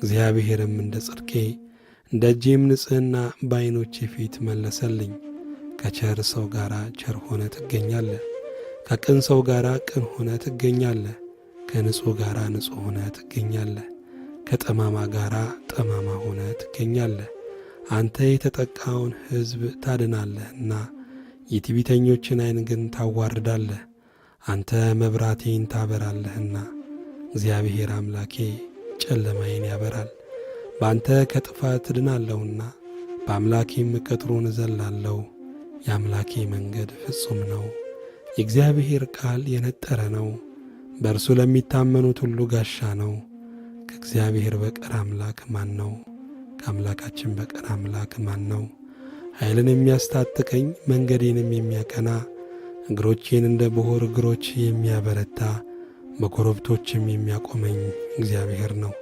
እግዚአብሔርም እንደ ጽድቄ እንደ እጄም ንጽሕና በዓይኖቼ ፊት መለሰልኝ። ከቸር ሰው ጋር ቸር ሆነ ትገኛለህ፣ ከቅን ሰው ጋር ቅን ሆነ ትገኛለህ፣ ከንጹሕ ጋር ንጹሕ ሆነ ትገኛለህ፣ ከጠማማ ጋር ጠማማ ሆነ ትገኛለህ። አንተ የተጠቃውን ሕዝብ ታድናለህና የትዕቢተኞችን ዓይን ግን ታዋርዳለህ። አንተ መብራቴን ታበራለህና እግዚአብሔር አምላኬ ጨለማዬን ያበራል። በአንተ ከጥፋት እድናለሁና በአምላኬም ቅጥሩን እዘላለሁ። የአምላኬ መንገድ ፍጹም ነው፣ የእግዚአብሔር ቃል የነጠረ ነው። በእርሱ ለሚታመኑት ሁሉ ጋሻ ነው። ከእግዚአብሔር በቀር አምላክ ማን ነው? ከአምላካችን በቀር አምላክ ማን ነው? ኃይልን የሚያስታጥቀኝ መንገዴንም የሚያቀና እግሮቼን እንደ ብሆር እግሮች የሚያበረታ በኮረብቶችም የሚያቆመኝ እግዚአብሔር ነው።